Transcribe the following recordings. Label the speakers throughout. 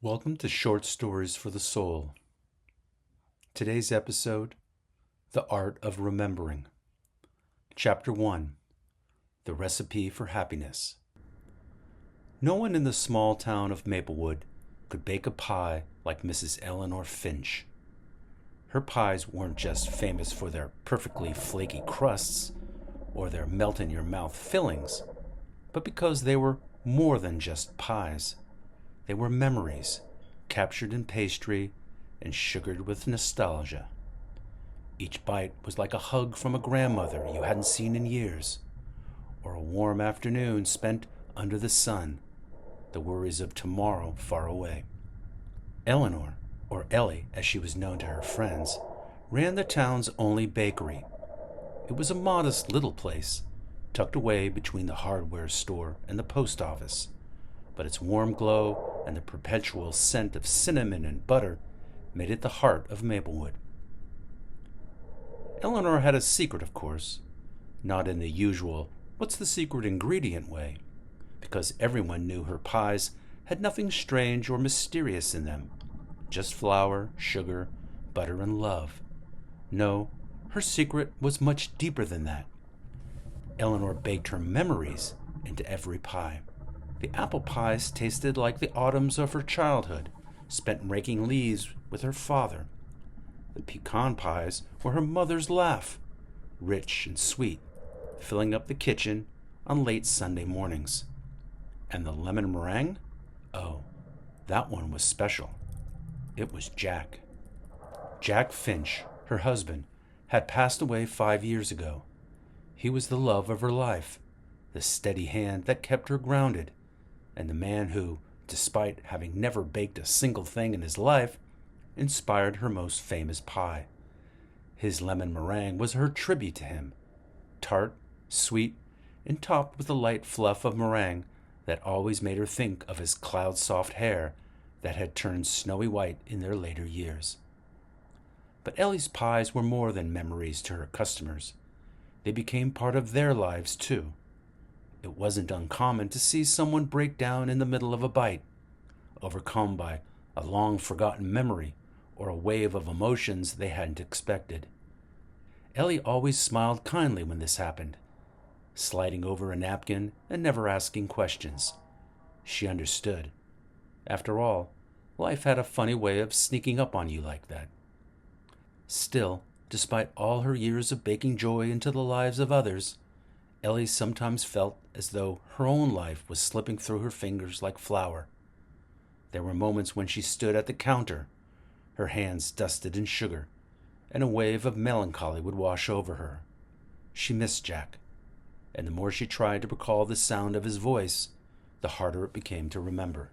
Speaker 1: Welcome to Short Stories for the Soul. Today's episode, The Art of Remembering. Chapter 1, The Recipe for Happiness. No one in the small town of Maplewood could bake a pie like Mrs. Eleanor Finch. Her pies weren't just famous for their perfectly flaky crusts or their melt-in-your-mouth fillings, but because they were more than just pies. They were memories, captured in pastry and sugared with nostalgia. Each bite was like a hug from a grandmother you hadn't seen in years, or a warm afternoon spent under the sun, the worries of tomorrow far away. Eleanor, or Ellie as she was known to her friends, ran the town's only bakery. It was a modest little place, tucked away between the hardware store and the post office, but its warm glow and the perpetual scent of cinnamon and butter made it the heart of Maplewood. Eleanor had a secret, of course, not in the usual "what's the secret ingredient" way, because everyone knew her pies had nothing strange or mysterious in them, just flour, sugar, butter, and love. No, her secret was much deeper than that. Eleanor baked her memories into every pie. The apple pies tasted like the autumns of her childhood, spent raking leaves with her father. The pecan pies were her mother's laugh, rich and sweet, filling up the kitchen on late Sunday mornings. And the lemon meringue? Oh, that one was special. It was Jack. Jack Finch, her husband, had passed away 5 years ago. He was the love of her life, the steady hand that kept her grounded, and the man who, despite having never baked a single thing in his life, inspired her most famous pie. His lemon meringue was her tribute to him, tart, sweet, and topped with a light fluff of meringue that always made her think of his cloud-soft hair that had turned snowy white in their later years. But Ellie's pies were more than memories to her customers. They became part of their lives, too. It wasn't uncommon to see someone break down in the middle of a bite, overcome by a long-forgotten memory or a wave of emotions they hadn't expected. Ellie always smiled kindly when this happened, sliding over a napkin and never asking questions. She understood. After all, life had a funny way of sneaking up on you like that. Still, despite all her years of baking joy into the lives of others, Ellie sometimes felt as though her own life was slipping through her fingers like flour. There were moments when she stood at the counter, her hands dusted in sugar, and a wave of melancholy would wash over her. She missed Jack, and the more she tried to recall the sound of his voice, the harder it became to remember.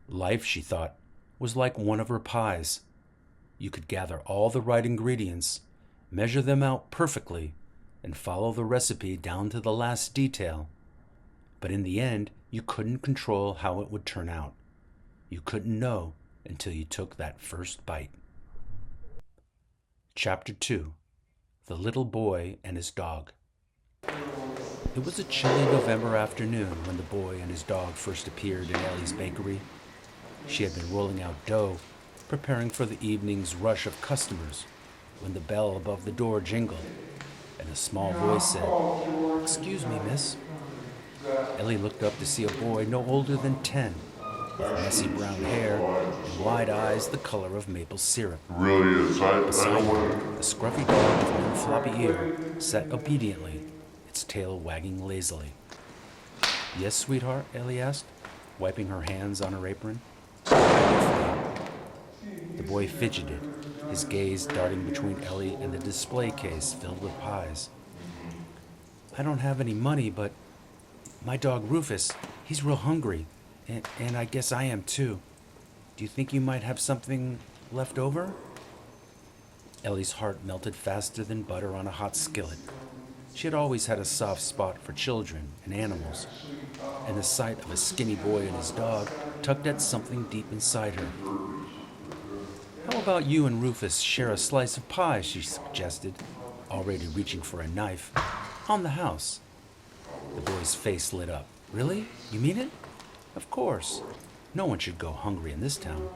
Speaker 1: Life, she thought, was like one of her pies. You could gather all the right ingredients, measure them out perfectly, and follow the recipe down to the last detail. But in the end, you couldn't control how it would turn out. You couldn't know until you took that first bite. Chapter 2, The Little Boy and His Dog. It was a chilly November afternoon when the boy and his dog first appeared in Ellie's bakery. She had been rolling out dough, preparing for the evening's rush of customers, when the bell above the door jingled, and a small voice said, "Excuse me, miss." Ellie looked up to see a boy no older than 10, with messy brown hair and wide eyes the color of maple syrup. Beside him, the scruffy dog with one floppy ear sat obediently, its tail wagging lazily. "Yes, sweetheart?" Ellie asked, wiping her hands on her apron. The boy fidgeted, his gaze darting between Ellie and the display case filled with pies. "I don't have any money, but my dog Rufus, he's real hungry, and I guess I am too. Do you think you might have something left over?" Ellie's heart melted faster than butter on a hot skillet. She had always had a soft spot for children and animals, and the sight of a skinny boy and his dog tugged at something deep inside her. "How about you and Rufus share a slice of pie?" she suggested, already reaching for a knife. "On the house." The boy's face lit up. "Really? You mean it?" "Of course. No one should go hungry in this town.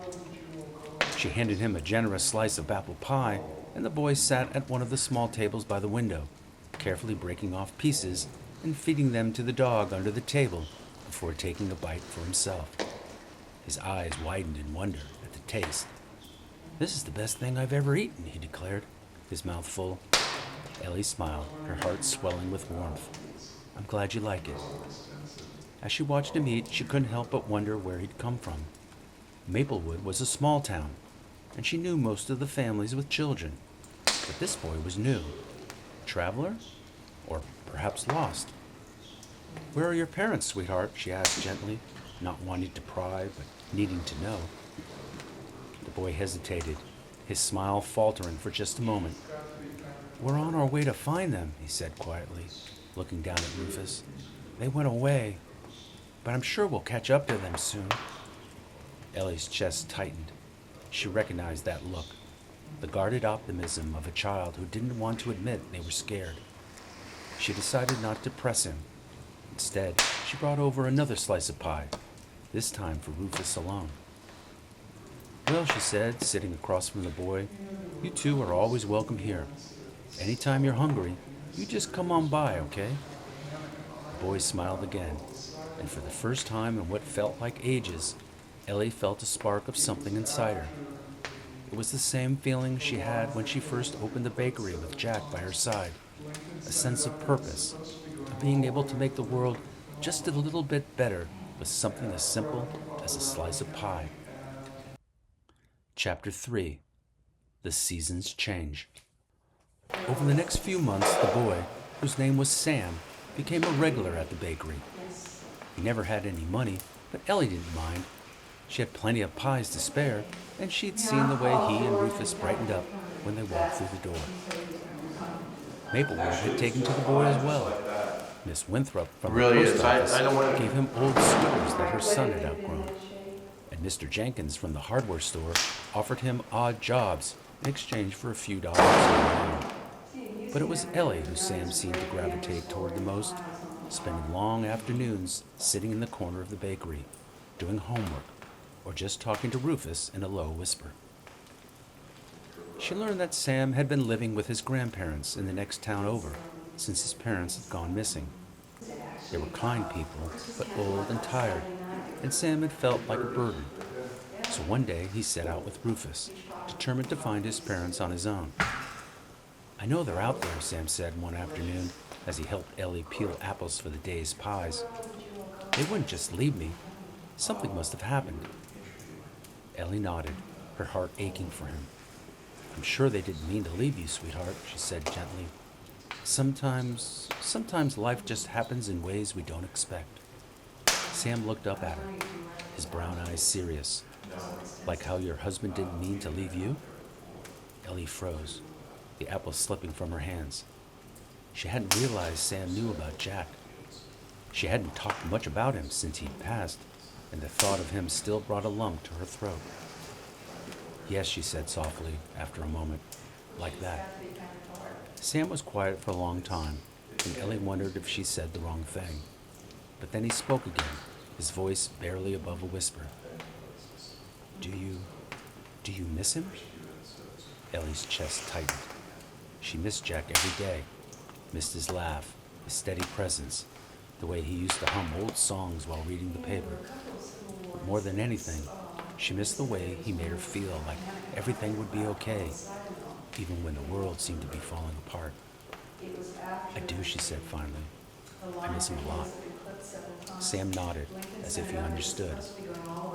Speaker 1: She handed him a generous slice of apple pie, and the boy sat at one of the small tables by the window, carefully breaking off pieces and feeding them to the dog under the table before taking a bite for himself. His eyes widened in wonder at the taste. "This is the best thing I've ever eaten," he declared, his mouth full. Ellie smiled, her heart swelling with warmth. "I'm glad you like it." As she watched him eat, she couldn't help but wonder where he'd come from. Maplewood was a small town, and she knew most of the families with children. But this boy was new. A traveler? Or perhaps lost? "Where are your parents, sweetheart?" she asked gently, not wanting to pry, but needing to know. The boy hesitated, his smile faltering for just a moment. "We're on our way to find them," he said quietly, looking down at Rufus. "They went away, but I'm sure we'll catch up to them soon." Ellie's chest tightened. She recognized that look, the guarded optimism of a child who didn't want to admit they were scared. She decided not to press him. Instead, she brought over another slice of pie, this time for Rufus alone. "Well," she said, sitting across from the boy, "you two are always welcome here. Anytime you're hungry, you just come on by, okay?" The boy smiled again, and for the first time in what felt like ages, Ellie felt a spark of something inside her. It was the same feeling she had when she first opened the bakery with Jack by her side, a sense of purpose, of being able to make the world just a little bit better with something as simple as a slice of pie. Chapter 3. The Seasons Change. Over the next few months, the boy, whose name was Sam, became a regular at the bakery. He never had any money, but Ellie didn't mind. She had plenty of pies to spare, and she'd seen the way he and Rufus brightened up when they walked through the door. Maplewood had taken to the boy as well. Miss Winthrop from the post office gave him old sweaters that her son had outgrown. And Mr. Jenkins from the hardware store offered him odd jobs in exchange for a few dollars here and there. But it was Ellie who Sam seemed to gravitate toward the most, spending long afternoons sitting in the corner of the bakery, doing homework, or just talking to Rufus in a low whisper. She learned that Sam had been living with his grandparents in the next town over since his parents had gone missing. They were kind people, but old and tired, and Sam had felt like a burden. So one day he set out with Rufus, determined to find his parents on his own. "I know they're out there," Sam said one afternoon as he helped Ellie peel apples for the day's pies. "They wouldn't just leave me. Something must have happened." Ellie nodded, her heart aching for him. "I'm sure they didn't mean to leave you, sweetheart," she said gently. Sometimes life just happens in ways we don't expect." Sam looked up at her, his brown eyes serious. "Like how your husband didn't mean to leave you?" Ellie froze, the apple slipping from her hands. She hadn't realized Sam knew about Jack. She hadn't talked much about him since he'd passed, and the thought of him still brought a lump to her throat. "Yes," she said softly, after a moment, "like that." Sam was quiet for a long time, and Ellie wondered if she said the wrong thing. But then he spoke again, his voice barely above a whisper. Do you miss him?" Ellie's chest tightened. She missed Jack every day, missed his laugh, his steady presence, the way he used to hum old songs while reading the paper. But more than anything, she missed the way he made her feel like everything would be okay, even when the world seemed to be falling apart. "I do," she said finally. "I miss him a lot." Sam nodded, as if he understood,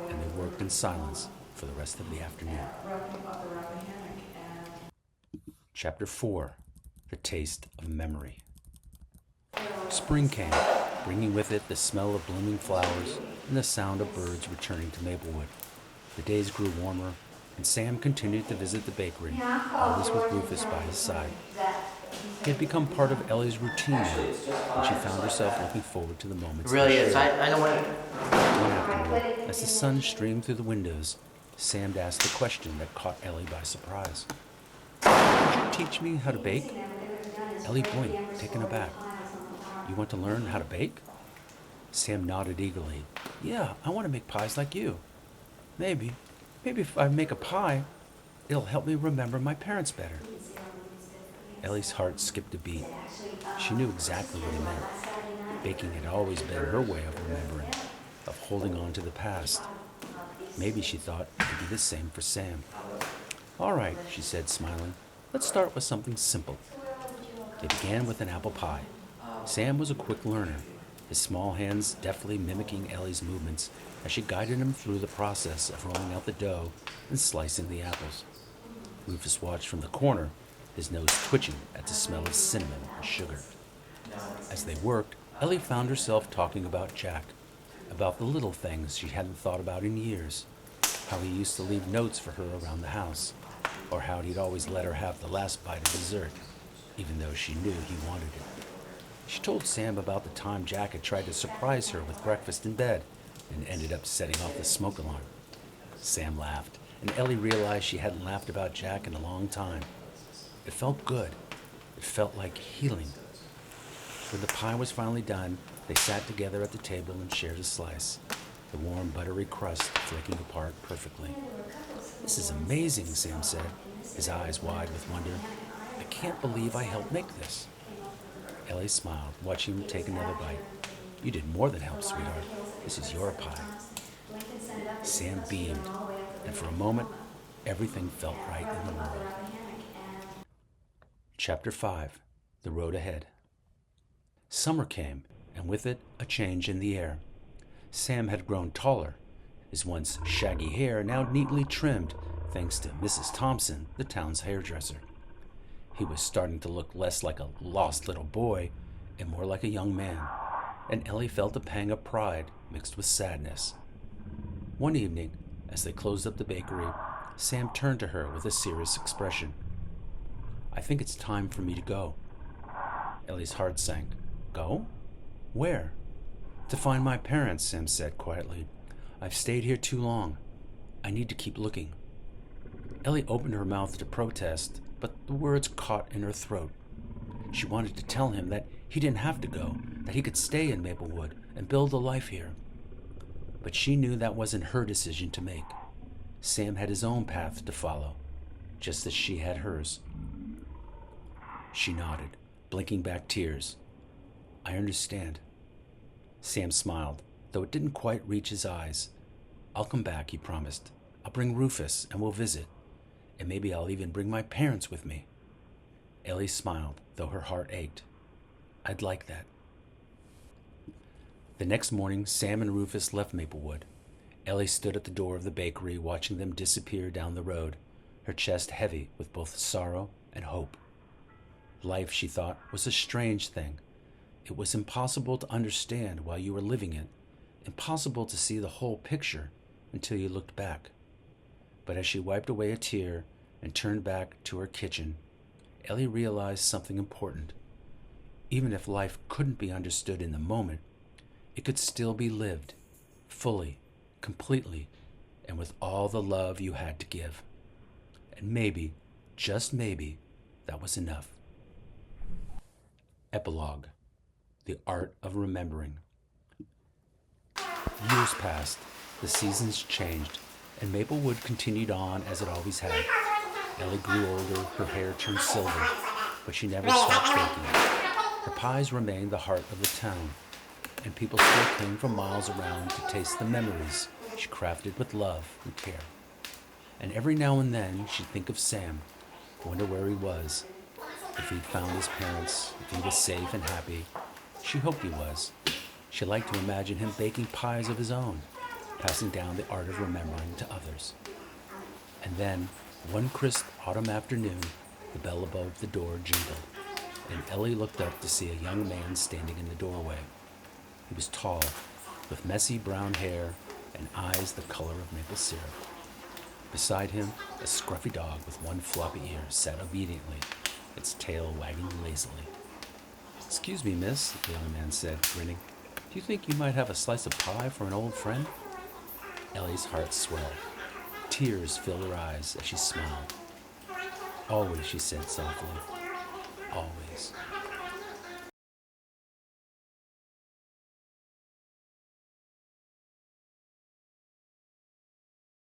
Speaker 1: and they worked in silence for the rest of the afternoon. Chapter 4. The Taste of Memory. Spring came, bringing with it the smell of blooming flowers and the sound of birds returning to Maplewood. The days grew warmer, and Sam continued to visit the bakery, always with Rufus by his side. He had become part of Ellie's routine now, and she found herself looking forward to the moments.
Speaker 2: Really is. I don't want to.
Speaker 1: One afternoon, as the sun streamed through the windows, Sam asked a question that caught Ellie by surprise. "Could you teach me how to bake?" Ellie blinked, taken aback. "You want to learn how to bake?" Sam nodded eagerly. "Yeah, I want to make pies like you." Maybe if I make a pie, it'll help me remember my parents better. Ellie's heart skipped a beat. She knew exactly what he meant. Baking had always been her way of remembering, of holding on to the past. Maybe she thought it would be the same for Sam. All right, she said, smiling. Let's start with something simple. They began with an apple pie. Sam was a quick learner, his small hands deftly mimicking Ellie's movements as she guided him through the process of rolling out the dough and slicing the apples. Rufus watched from the corner, his nose twitching at the smell of cinnamon and sugar. As they worked, Ellie found herself talking about Jack, about the little things she hadn't thought about in years, how he used to leave notes for her around the house, or how he'd always let her have the last bite of dessert, even though she knew he wanted it. She told Sam about the time Jack had tried to surprise her with breakfast in bed and ended up setting off the smoke alarm. Sam laughed, and Ellie realized she hadn't laughed about Jack in a long time. It felt good. It felt like healing. When the pie was finally done, they sat together at the table and shared a slice, the warm, buttery crust flaking apart perfectly. This is amazing, Sam said, his eyes wide with wonder. I can't believe I helped make this. Ellie smiled, watching him take another bite. You did more than help, sweetheart. This is your pie. Sam beamed, and for a moment, everything felt right in the world. Chapter 5. The Road Ahead. Summer came, and with it, a change in the air. Sam had grown taller, his once shaggy hair now neatly trimmed, thanks to Mrs. Thompson, the town's hairdresser. He was starting to look less like a lost little boy and more like a young man, and Ellie felt a pang of pride mixed with sadness. One evening, as they closed up the bakery, Sam turned to her with a serious expression. I think it's time for me to go. Ellie's heart sank. Go? Where? To find my parents, Sam said quietly. I've stayed here too long. I need to keep looking. Ellie opened her mouth to protest, but the words caught in her throat. She wanted to tell him that he didn't have to go, that he could stay in Maplewood and build a life here. But she knew that wasn't her decision to make. Sam had his own path to follow, just as she had hers. She nodded, blinking back tears. I understand. Sam smiled, though it didn't quite reach his eyes. I'll come back, he promised. I'll bring Rufus and we'll visit. And maybe I'll even bring my parents with me. Ellie smiled, though her heart ached. I'd like that. The next morning, Sam and Rufus left Maplewood. Ellie stood at the door of the bakery, watching them disappear down the road, her chest heavy with both sorrow and hope. Life, she thought, was a strange thing. It was impossible to understand while you were living it, impossible to see the whole picture until you looked back. But as she wiped away a tear and turned back to her kitchen, Ellie realized something important. Even if life couldn't be understood in the moment, it could still be lived, fully, completely, and with all the love you had to give. And maybe, just maybe, that was enough. Epilogue. The Art of Remembering. Years passed, the seasons changed, and Maplewood continued on as it always had. Ellie grew older, her hair turned silver, but she never stopped baking. Her pies remained the heart of the town, and people still came from miles around to taste the memories she crafted with love and care. And every now and then she'd think of Sam, wonder where he was, if he'd found his parents, if he was safe and happy. She hoped he was. She liked to imagine him baking pies of his own, passing down the art of remembering to others. And then, one crisp autumn afternoon, the bell above the door jingled, and Ellie looked up to see a young man standing in the doorway. He was tall, with messy brown hair and eyes the color of maple syrup. Beside him, a scruffy dog with one floppy ear sat obediently, its tail wagging lazily. Excuse me, miss, the young man said, grinning. Do you think you might have a slice of pie for an old friend? Ellie's heart swelled. Tears filled her eyes as she smiled. Always, she said softly. Always.